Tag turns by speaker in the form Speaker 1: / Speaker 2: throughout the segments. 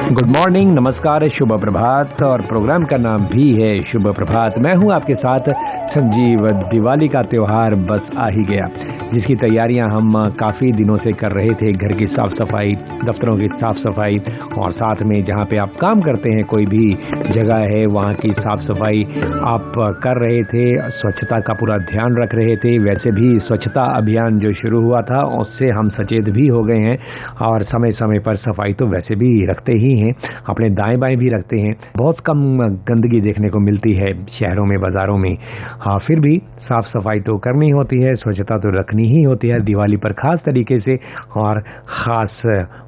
Speaker 1: Good morning, नमस्कार, शुभ प्रभात। और programme का नाम भी है शुभ प्रभात। मैं हूं आपके साथ संजीव। दिवाली का त्यौहार बस आ ही गया, जिसकी तैयारियां हम काफ़ी दिनों से कर रहे थे। घर की साफ़ सफाई, दफ्तरों की साफ़ सफाई और साथ में जहां पे आप काम करते हैं, कोई भी जगह है वहां की साफ़ सफाई आप कर रहे थे। स्वच्छता का पूरा ध्यान रख रहे थे। वैसे भी स्वच्छता अभियान जो शुरू हुआ था उससे हम सचेत भी हो गए हैं और समय समय पर सफाई तो वैसे भी रखते ही हैं, अपने दाएं बाएं भी रखते हैं। बहुत कम गंदगी देखने को मिलती है शहरों में, बाज़ारों में। हाँ, फिर भी साफ़ सफाई तो करनी होती है, स्वच्छता तो रखनी ही होती है दिवाली पर ख़ास तरीके से और ख़ास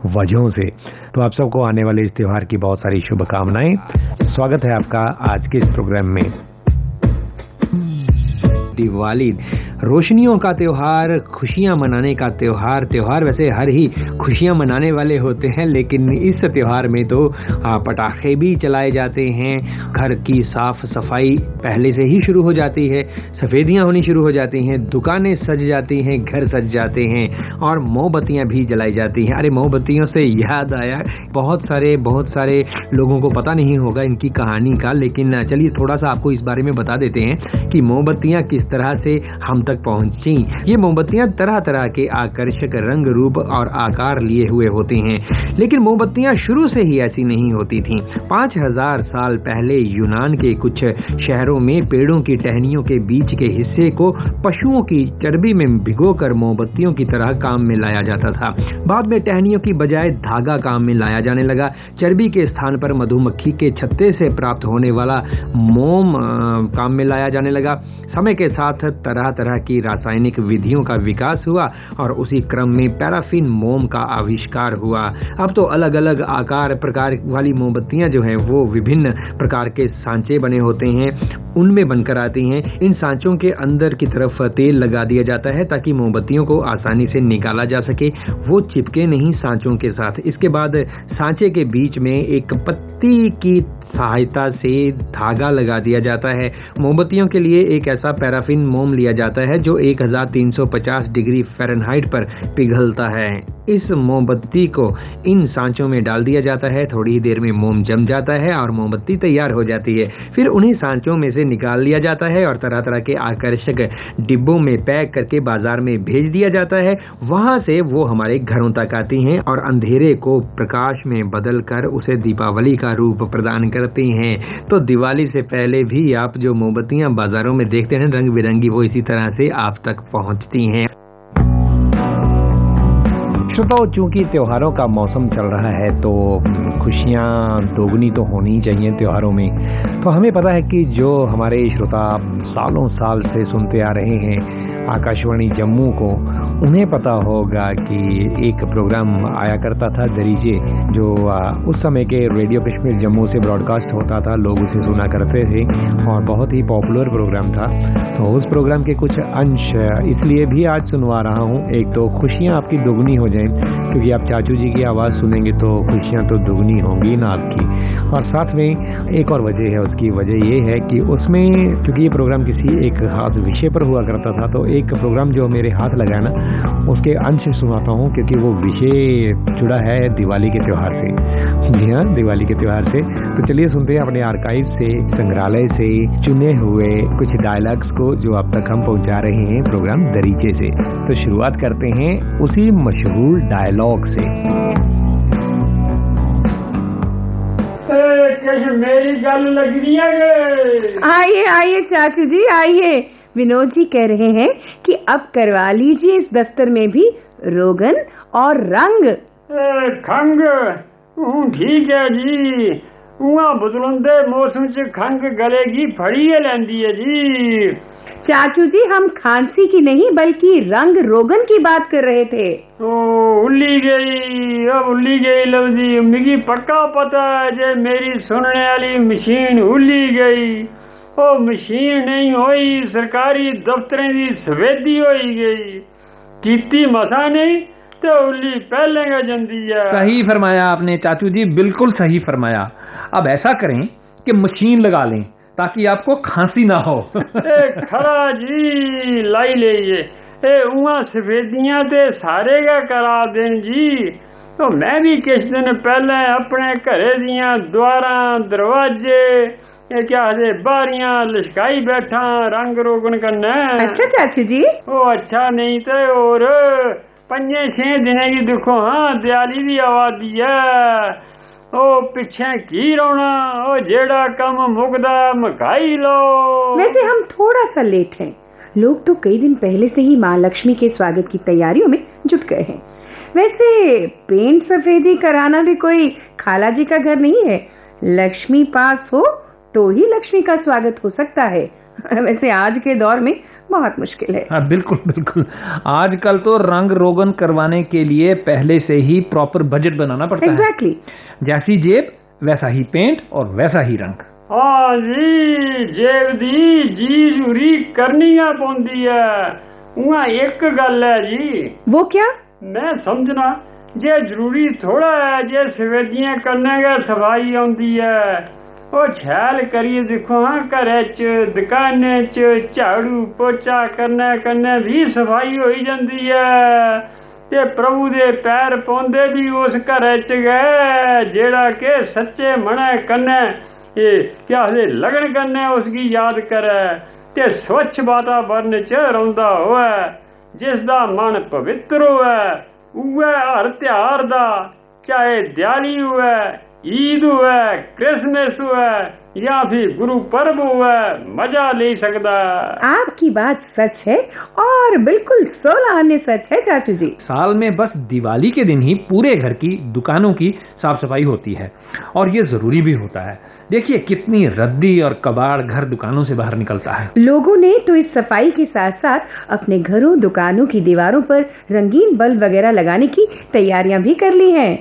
Speaker 1: वजहों से। तो आप सबको आने वाले इस त्यौहार की बहुत सारी शुभकामनाएं। स्वागत है आपका आज के इस प्रोग्राम में। दिवाली रोशनियों का त्यौहार, खुशियां मनाने का त्यौहार। त्यौहार वैसे हर ही खुशियां मनाने वाले होते हैं, लेकिन इस त्यौहार में तो पटाखे भी चलाए जाते हैं। घर की साफ सफाई पहले से ही शुरू हो जाती है, सफ़ेदियां होनी शुरू हो जाती हैं, दुकानें सज जाती हैं, घर सज जाते हैं और मोमबत्तियां भी जलाई जाती हैं। अरे, मोमबत्तियों से याद आया, बहुत सारे लोगों को पता नहीं होगा इनकी कहानी का, लेकिन चलिए थोड़ा सा आपको इस बारे में बता देते हैं कि मोमबत्तियां किस तरह से हम तक पहुंची। ये मोमबत्तियां तरह तरह के आकर्षक रंग, रूप और आकार लिए हुए होती हैं, लेकिन मोमबत्तियां शुरू से ही ऐसी नहीं होती थीं। 5000 साल पहले यूनान के कुछ शहरों में पेड़ों की टहनियों के बीच के हिस्से को पशुओं की चर्बी में भिगोकर मोमबत्तियों की तरह काम में लाया जाता था। बाद में टहनियों की बजाय धागा काम में लाया जाने लगा। चर्बी के स्थान पर मधुमक्खी के छत्ते से प्राप्त होने वाला मोम काम में लाया जाने लगा। समय के साथ तरह तरह की रासायनिक विधियों का विकास हुआ और उसी क्रम में पैराफिन मोम का आविष्कार हुआ। अब तो अलग अलग आकार प्रकार वाली मोमबत्तियां जो हैं वो विभिन्न प्रकार के सांचे बने होते हैं, उनमें बनकर आती हैं। इन सांचों के अंदर की तरफ तेल लगा दिया जाता है ताकि मोमबत्तियों को आसानी से निकाला जा सके, वो चिपके नहीं सांचों के साथ। इसके बाद सांचे के बीच में एक पत्ती की सहायता से धागा लगा दिया जाता है। मोमबत्तियों के लिए एक ऐसा पैराफिन मोम लिया जाता है जो 1350 डिग्री फ़ारेनहाइट पर पिघलता है। इस मोमबत्ती को इन सांचों में डाल दिया जाता है। थोड़ी ही देर में मोम जम जाता है और मोमबत्ती तैयार हो जाती है। फिर उन्हीं सांचों में से निकाल लिया जाता है और तरह तरह के आकर्षक डिब्बों में पैक करके बाजार में भेज दिया जाता है। वहां से वो हमारे घरों तक आती हैं और अंधेरे को प्रकाश में बदल कर उसे दीपावली का रूप प्रदान करती हैं। तो दिवाली से पहले भी आप जो मोमबत्तियां बाजारों में देखते हैं रंग बिरंगी, वो इसी तरह से आप तक पहुंचती हैं। श्रोताओं, चूंकि त्योहारों का मौसम चल रहा है तो खुशियाँ दोगुनी तो होनी चाहिए त्योहारों में। तो हमें पता है कि जो हमारे श्रोता सालों साल से सुनते आ रहे हैं आकाशवाणी जम्मू को, उन्हें पता होगा कि एक प्रोग्राम आया करता था दरीचे, जो उस समय के रेडियो कश्मीर जम्मू से ब्रॉडकास्ट होता था। लोग उसे सुना करते थे और बहुत ही पॉपुलर प्रोग्राम था। तो उस प्रोग्राम के कुछ अंश इसलिए भी आज सुनवा रहा हूँ। एक तो खुशियाँ आपकी दोगुनी हो जाएं, क्योंकि आप चाचू जी की आवाज़ सुनेंगे तो खुशियाँ तो दोगुनी होंगी ना आपकी। और साथ में एक और वजह है, उसकी वजह ये है कि उसमें क्योंकि ये प्रोग्राम किसी एक खास विषय पर हुआ करता था, तो एक प्रोग्राम जो मेरे हाथ लगा ना, उसके अंश सुनाता हूँ, क्योंकि वो विषय जुड़ा है दिवाली के त्यौहार से। जी हाँ, दिवाली के त्यौहार से। तो चलिए सुनते हैं अपने आर्काइव से, संग्रहालय से चुने हुए कुछ डायलॉग्स को जो अब तक हम पहुँचा रहे हैं प्रोग्राम दरीचे से। तो शुरुआत करते हैं उसी मशहूर डायलॉग से।
Speaker 2: मेरी गल लग रही है।
Speaker 3: आइए आइए चाचू जी, आइए। विनोद जी कह रहे हैं कि अब करवा लीजिए इस दफ्तर में भी रोगन और रंग।
Speaker 2: खंग ठीक है जी। बदलते मौसम च खंग गले की फड़ी लेंदी है जी।
Speaker 3: चाचू जी, हम खांसी की नहीं बल्कि रंग रोगन की बात कर रहे थे।
Speaker 2: उल्ली गई लफ्जी। मिगी पक्का पता है जे मेरी सुनने वाली मशीन उल्ली गई। ओ मशीन नहीं होई, सरकारी दफ्तरें की सफेदी होई गई। कीती मसा नहीं तो उल्ली पहले का जंदी है।
Speaker 4: सही फरमाया आपने चाचू जी, बिल्कुल सही फरमाया। अब ऐसा करें कि मशीन लगा लें ताकि आपको खांसी ना हो।
Speaker 2: खरा जी, लाई ले ये। उहाँ सफेदियां ते सारे का करा दें जी। तो मैं भी किस दिन पहले अपने घरे दियां द्वारां दरवाजे ये क्या आखदे बारियां लशकाई बैठा रंग रोगन कन्नै।
Speaker 3: अच्छा चाचू जी।
Speaker 2: ओ अच्छा नहीं तो और 5-6 दिनें की दिक्खो हाँ दियाली भी आवा दी है। ओ पिछे की रोना ओ जेड़ा कम मुकदा मकाई लो।
Speaker 3: वैसे हम थोड़ा सा लेट हैं। लोग तो कई दिन पहले से ही माँ लक्ष्मी के स्वागत की तैयारियों में जुट गए हैं। वैसे पेंट सफेदी कराना भी कोई खाला जी का घर नहीं है। लक्ष्मी पास हो तो ही लक्ष्मी का स्वागत हो सकता है। वैसे आज के दौर में बहुत मुश्किल है।
Speaker 4: हाँ बिल्कुल बिल्कुल, आजकल तो रंग रोगन करवाने के लिए पहले से ही प्रॉपर बजट बनाना पड़ता
Speaker 3: Exactly.
Speaker 4: है। जैसी जेब वैसा ही पेंट और वैसा ही रंग।
Speaker 2: हाँ जी जेब दी जी जूरी करनिया पौंदी है। उहाँ एक गल है जी।
Speaker 3: वो क्या?
Speaker 2: मैं समझना जे जरूरी थोड़ा है जे सफेदियां करने गै सफाई आउंदी है। ओ छैल करिए दिक्खो हाँ घरै च दुकाने च झाड़ू पोचा करने कन्नै भी सफाई होई जंदी है ते प्रभु दे पैर पौंदे भी उस घरै च गै जेड़ा के सच्चे मनै कन्नै क्या आखदे लगन कन्नै उसकी याद करे ते स्वच्छ वातावरण च रौंदा होऐ। जिस दा मन पवित्र होऐ उऐ हर त्योहार दा चाहे दियाली होऐ ईद होऐ क्रिसमस होऐ या फिर गुरु पर्व होऐ मजा ले सकदा।
Speaker 3: आपकी बात सच है और बिल्कुल 16 आने सच है चाचू जी।
Speaker 4: साल में बस दिवाली के दिन ही पूरे घर की दुकानों की साफ सफाई होती है और ये जरूरी भी होता है। देखिए कितनी रद्दी और कबाड़ घर दुकानों से बाहर निकलता है।
Speaker 3: लोगों ने तो इस सफाई के साथ साथ अपने घरों दुकानों की दीवारों पर रंगीन बल्ब वगैरह लगाने की तैयारियां भी कर ली हैं।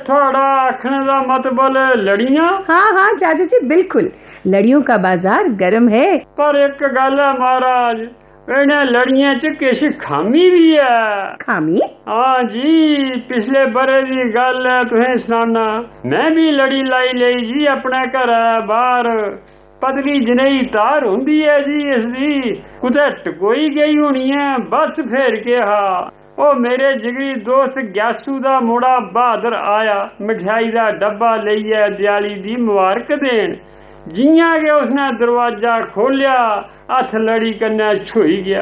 Speaker 2: थोड़ा आखने का मतलब लड़ियां।
Speaker 3: हाँ हाँ चाचू जी बिल्कुल, लड़ियों का बाजार गर्म है।
Speaker 2: पर एक गल है महाराज इन्हें लड़ियां च किश खामी भी है।
Speaker 3: खामी?
Speaker 2: हाँ जी पिछले बरे दी गल है तुसें सनाना। मैं भी लड़ी लाई लेई जी अपने घर बाहर। पतली जनेही तार हुंदी है जी इसदी कुतै टकोई गई होनी है बस फेर के हा। ओ मेरे जिगरी दोस्त ग्यासू दा मुड़ा बहादुर आया मिठाई दा डब्बा लेइयै दियाली दी मुबारक देन। जियां के उसने दरवाजा खोलिया हथ लड़ी कन्नै छुई गया।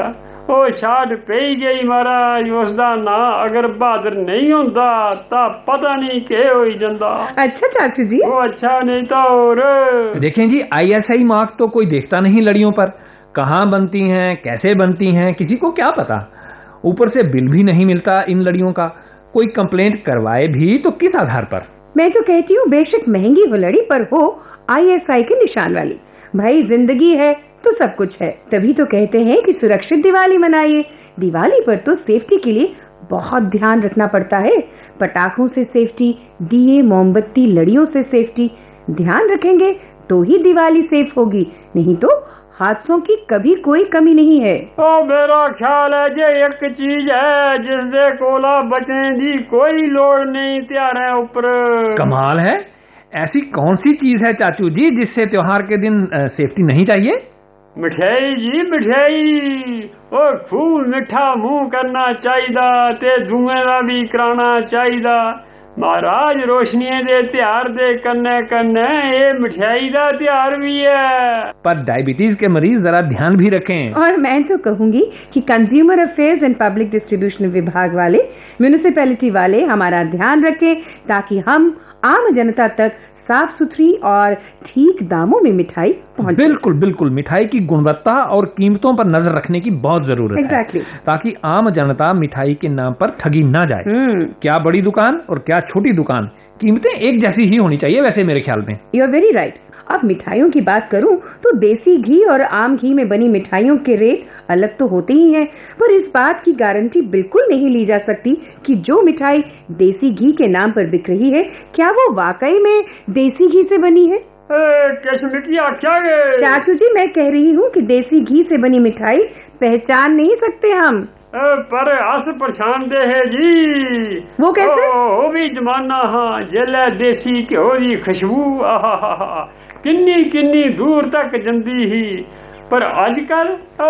Speaker 2: ओ छाट पेई गई महाराज उसदा नां अगर बहादुर नहीं होंदा तां पता नहीं के होई जंदा।
Speaker 3: अच्छा चाचू जी।
Speaker 2: ओ अच्छा नहीं तो और।
Speaker 4: देखें जी ISI मार्क तो कोई देखता नहीं लड़ियों पर, कहाँ बनती हैं कैसे बनती हैं किसी को क्या पता। ऊपर से बिल भी नहीं मिलता इन लड़ियों का। कोई कंप्लेंट करवाए भी तो किस आधार पर? मैं
Speaker 3: तो कहती हूँ बेशक महंगी हो लड़ी पर हो ISI के निशान वाली। भाई जिंदगी है तो सब कुछ है, तभी तो कहते हैं कि सुरक्षित दिवाली मनाइए। दिवाली पर तो सेफ्टी के लिए बहुत ध्यान रखना पड़ता है। पटाखों से सेफ्टी, दिए मोमबत्ती लड़ियों से सेफ्टी। ध्यान रखेंगे तो ही दिवाली सेफ होगी, नहीं तो हादसों की कभी कोई कमी नहीं है।
Speaker 2: ओ मेरा ख्याल है जे एक चीज है जिससे कोला बचने दी कोई लोड़ नहीं त्यारे ऊपर।
Speaker 4: कमाल है, ऐसी कौन सी चीज है चाचू जी जिससे त्योहार के दिन सेफ्टी नहीं चाहिए?
Speaker 2: मिठाई जी मिठाई। ओ खूब मिठा मुंह करना चाहिदा ते धुएं दा भी कराना चाहिदा। महाराज रोशनियों दे त्योहार दे कन्ने कन्ने ये मिठाई दा त्योहार भी है।
Speaker 4: पर डायबिटीज के मरीज जरा ध्यान भी रखें।
Speaker 3: और मैं तो कहूंगी कि consumer affairs and public distribution विभाग वाले, म्यूनिसिपैलिटी वाले हमारा ध्यान रखें ताकि हम आम जनता तक साफ सुथरी और ठीक दामों में मिठाई पहुंचे।
Speaker 4: बिल्कुल बिल्कुल, मिठाई की गुणवत्ता और कीमतों पर नजर रखने की बहुत जरूरत है ताकि आम जनता मिठाई के नाम पर ठगी ना जाए। क्या बड़ी दुकान और क्या छोटी दुकान, कीमतें एक जैसी ही होनी चाहिए वैसे मेरे ख्याल में।
Speaker 3: You are very right. अब मिठाइयों की बात करूं तो देसी घी और आम घी में बनी मिठाइयों के रेट अलग तो होते ही हैं, पर इस बात की गारंटी बिल्कुल नहीं ली जा सकती कि जो मिठाई देसी घी के नाम पर बिक रही है क्या वो वाकई में देसी घी से बनी है। चाचू जी मैं कह रही हूँ कि देसी घी से बनी मिठाई पहचान नहीं सकते हम।
Speaker 2: पर अस परेशान दे है जी।
Speaker 3: वो कैसे?
Speaker 2: वो भी जमाना हाँ जेले देसी घ्यो दी खुशबू आहा किन्नी किन्नी दूर तक जंदी ही। पर आजकल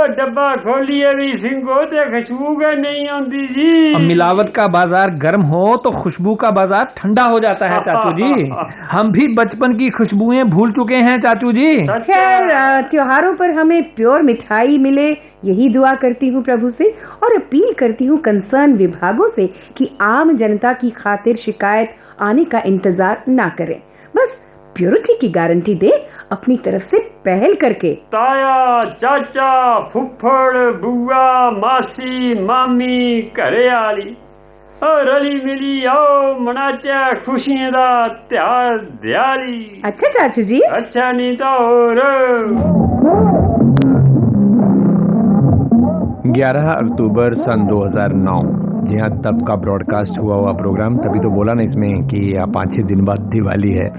Speaker 2: डब्बा खोलिए भी सिंगो ते खुशबू का नहीं आती जी।
Speaker 4: अब मिलावट का बाजार गर्म हो तो खुशबू का बाजार ठंडा हो जाता है चाचू जी। हम भी बचपन की खुशबुएं भूल चुके हैं चाचू जी।
Speaker 3: खैर त्योहारों पर हमें प्योर मिठाई मिले यही दुआ करती हूँ प्रभु से, और अपील करती हूँ कंसर्न विभागों से कि आम जनता की खातिर शिकायत आने का इंतजार ना करें, बस प्योरिटी की गारंटी दे अपनी तरफ से पहल करके।
Speaker 2: ताया, चाचा, फुफ्फड़, बुआ, मासी, मामी, घरे आली और रली मिली आओ मनाचा खुशियां दा त्योहार दिवाली।
Speaker 3: अच्छा चाचू जी।
Speaker 2: अच्छा नहीं तो और
Speaker 1: 11 अक्टूबर सन 2009, जी हाँ, तब का ब्रॉडकास्ट हुआ प्रोग्राम। तभी तो बोला ना इसमें कि 5-6 दिन बाद दिवाली है,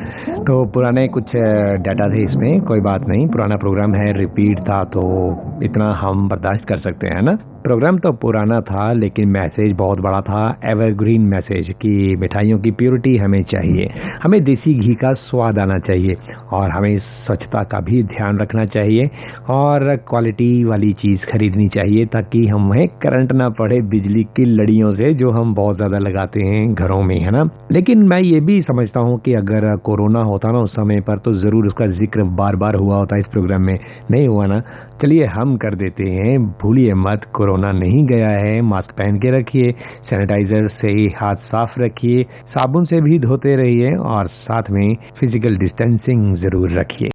Speaker 1: तो पुराने कुछ डाटा थे इसमें, कोई बात नहीं, पुराना प्रोग्राम है, रिपीट था, तो इतना हम बर्दाश्त कर सकते हैं ना। प्रोग्राम तो पुराना था लेकिन मैसेज बहुत बड़ा था, एवरग्रीन मैसेज कि मिठाइयों की प्योरिटी हमें चाहिए, हमें देसी घी का स्वाद आना चाहिए, और हमें स्वच्छता का भी ध्यान रखना चाहिए, और क्वालिटी वाली चीज़ खरीदनी चाहिए ताकि हमें करंट ना पड़े बिजली की लड़ियों से, जो हम बहुत ज़्यादा लगाते हैं घरों में, है ना। लेकिन मैं ये भी समझता हूँ कि अगर कोरोना होता ना उस समय पर तो ज़रूर उसका जिक्र बार बार हुआ होता इस प्रोग्राम में, नहीं हुआ ना। चलिए हम कर देते हैं, भूलिए मत, कोरोना नहीं गया है, मास्क पहन के रखिए, सैनिटाइजर से हाथ साफ रखिए, साबुन से भी धोते रहिए, और साथ में फिजिकल डिस्टेंसिंग ज़रूर रखिए।